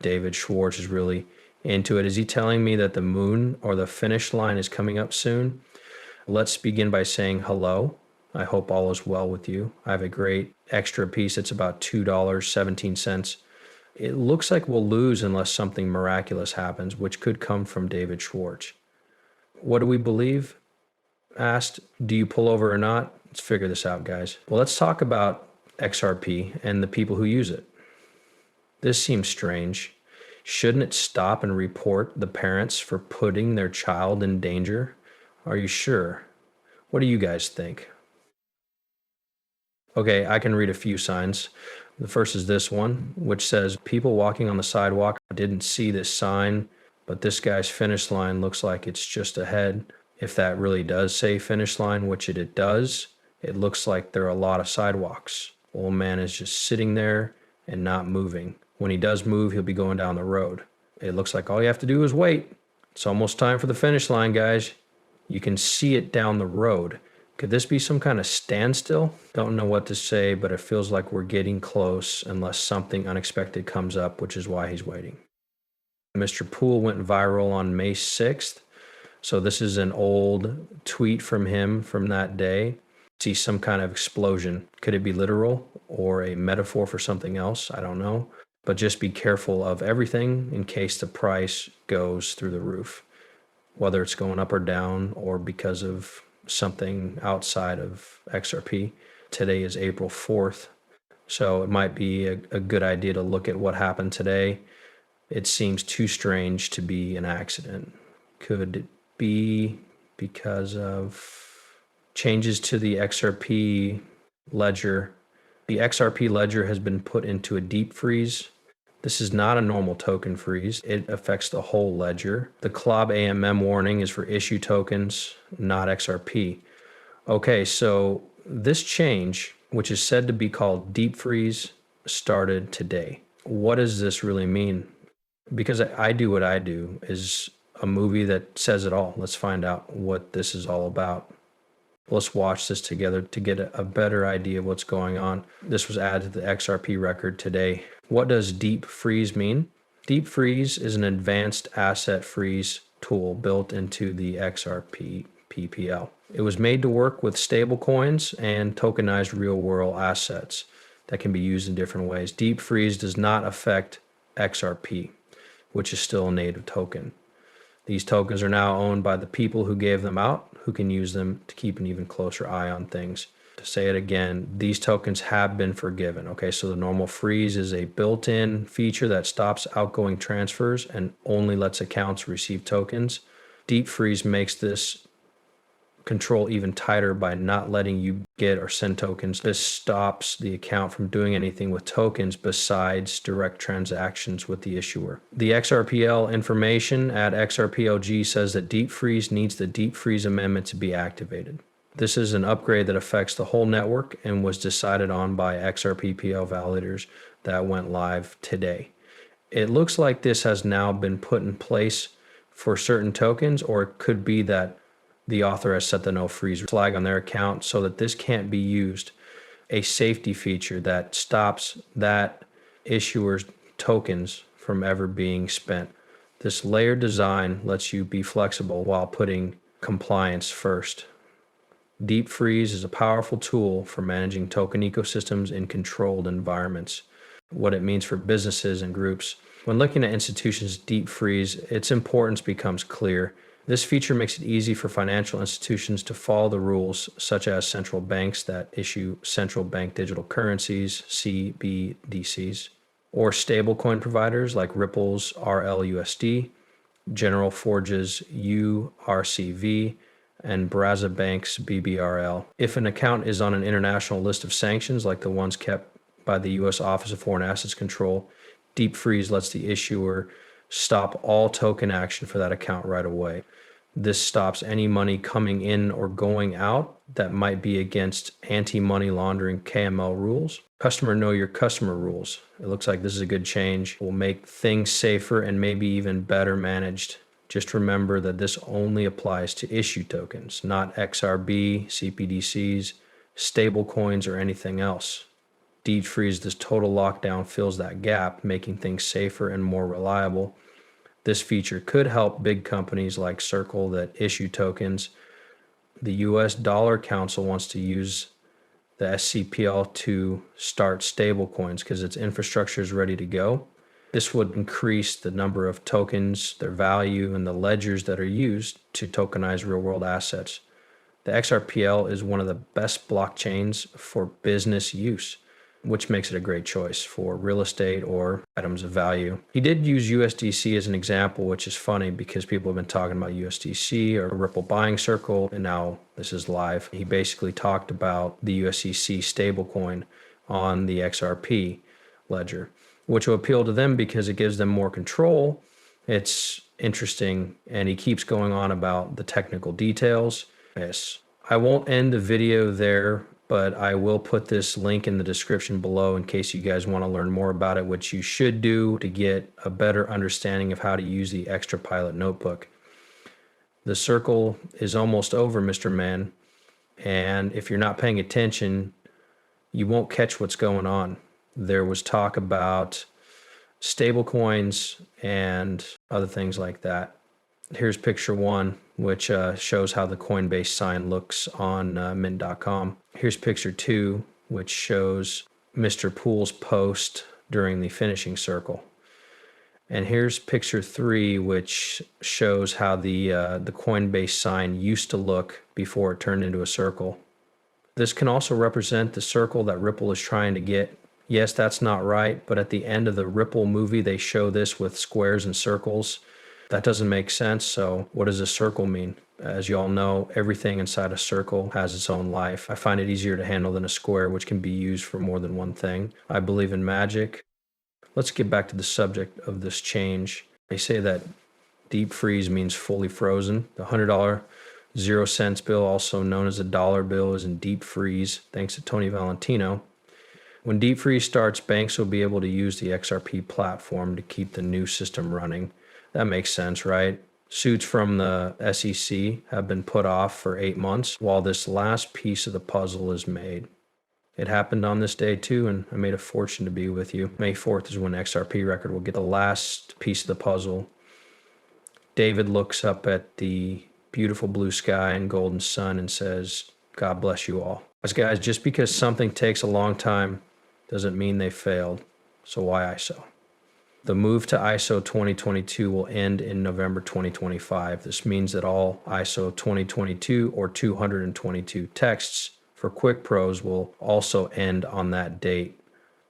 David Schwartz is really into it. Is he telling me that the moon or the finish line is coming up soon? Let's begin by saying hello. I hope all is well with you. I have a great extra piece. It's about $2.17. It looks like we'll lose unless something miraculous happens, which could come from David Schwartz. What do we believe? Asked, do you pull over or not? Let's figure this out, guys. Well, let's talk about XRP and the people who use it. This seems strange. Shouldn't it stop and report the parents for putting their child in danger? Are you sure? What do you guys think? Okay, I can read a few signs. The first is this one, which says people walking on the sidewalk didn't see this sign, but this guy's finish line looks like it's just ahead. If that really does say finish line, which it does, it looks like there are a lot of sidewalks. Old man is just sitting there and not moving. When he does move, he'll be going down the road. It looks like all you have to do is wait. It's almost time for the finish line, guys. You can see it down the road. Could this be some kind of standstill? Don't know what to say, but it feels like we're getting close unless something unexpected comes up, which is why he's waiting. Mr. Poole went viral on May 6th. So this is an old tweet from him from that day. See some kind of explosion. Could it be literal or a metaphor for something else? I don't know. But just be careful of everything in case the price goes through the roof, whether it's going up or down or because of something outside of XRP. Today is April 4th, so it might be a good idea to look at what happened today. It seems too strange to be an accident. Could it be because of changes to the XRP ledger? The XRP ledger has been put into a deep freeze. This is not a normal token freeze. It affects the whole ledger. The CLOB AMM warning is for issue tokens, not XRP. Okay, so this change, which is said to be called deep freeze, started today. What does this really mean? Because I Do What I Do is a movie that says it all. Let's find out what this is all about. Let's watch this together to get a better idea of what's going on. This was added to the XRP record today. What does deep freeze mean? Deep freeze is an advanced asset freeze tool built into the XRP PPL. It was made to work with stable coins and tokenized real-world assets that can be used in different ways. Deep freeze does not affect XRP, which is still a native token. These tokens are now owned by the people who gave them out, who can use them to keep an even closer eye on things. To say it again, these tokens have been forgiven. Okay, so the normal freeze is a built-in feature that stops outgoing transfers and only lets accounts receive tokens. Deep freeze makes this control even tighter by not letting you get or send tokens. This stops the account from doing anything with tokens besides direct transactions with the issuer. The XRPL information at XRPLG says that deep freeze needs the deep freeze amendment to be activated. This is an upgrade that affects the whole network and was decided on by XRPPL validators that went live today. It looks like this has now been put in place for certain tokens, or it could be that the author has set the no freeze flag on their account so that this can't be used. A safety feature that stops that issuer's tokens from ever being spent. This layered design lets you be flexible while putting compliance first. Deep freeze is a powerful tool for managing token ecosystems in controlled environments. What it means for businesses and groups. When looking at institutions' deep freeze, its importance becomes clear. This feature makes it easy for financial institutions to follow the rules, such as central banks that issue central bank digital currencies, CBDCs, or stablecoin providers like Ripple's RLUSD, General Forge's URCV, and Brazabank's BBRL. If an account is on an international list of sanctions like the ones kept by the U.S. Office of Foreign Assets Control, deep freeze lets the issuer stop all token action for that account right away. This stops any money coming in or going out that might be against anti-money laundering KML rules. Customer know your customer rules. It looks like this is a good change. It will make things safer and maybe even better managed. Just remember that this only applies to issue tokens, not XRB, CBDCs, stable coins, or anything else. deep freeze, this total lockdown fills that gap, making things safer and more reliable. This feature could help big companies like Circle that issue tokens. The US Dollar Council wants to use the SCPL to start stablecoins because its infrastructure is ready to go. This would increase the number of tokens, their value, and the ledgers that are used to tokenize real-world assets. The XRPL is one of the best blockchains for business use, which makes it a great choice for real estate or items of value. He did use USDC as an example, which is funny because people have been talking about USDC or Ripple buying circle, and now this is live. He basically talked about the USDC stablecoin on the XRP ledger, which will appeal to them because it gives them more control. It's interesting, and he keeps going on about the technical details. Yes, I won't end the video there, but I will put this link in the description below in case you guys want to learn more about it, which you should do to get a better understanding of how to use the Extra Pilot notebook. The circle is almost over, Mr. Man, and if you're not paying attention, you won't catch what's going on. There was talk about stablecoins and other things like that. Here's picture one, which shows how the Coinbase sign looks on mint.com. Here's picture two, which shows Mr. Pool's post during the finishing circle. And here's picture three, which shows how the Coinbase sign used to look before it turned into a circle. This can also represent the circle that Ripple is trying to get. Yes, that's not right, but at the end of the Ripple movie, they show this with squares and circles. That doesn't make sense. So what does a circle mean? As you all know, everything inside a circle has its own life. I find it easier to handle than a square, which can be used for more than one thing. I believe in magic. Let's get back to the subject of this change. They say that deep freeze means fully frozen. The $100 0 cents bill, also known as a dollar bill, is in deep freeze, thanks to Tony Valentino. When deep freeze starts, banks will be able to use the XRP platform to keep the new system running. That makes sense, right? Suits from the SEC have been put off for 8 months while this last piece of the puzzle is made. It happened on this day too, and I made a fortune to be with you. May 4th is when XRP record will get the last piece of the puzzle. David looks up at the beautiful blue sky and golden sun and says, God bless you all. Guys, just because something takes a long time doesn't mean they failed. So why ISO? The move to ISO 2022 will end in November 2025. This means that all ISO 2022 or 222 texts for Quick Pros will also end on that date.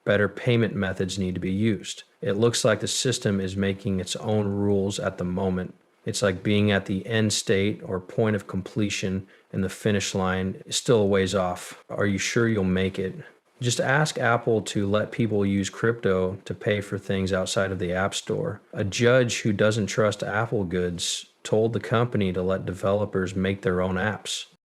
Better payment methods need to be used. It looks like the system is making its own rules at the moment. It's like being at the end state or point of completion, and the finish line is still a ways off. Are you sure you'll make it? Just ask Apple to let people use crypto to pay for things outside of the App Store. A judge who doesn't trust Apple goods told the company to let developers make their own apps.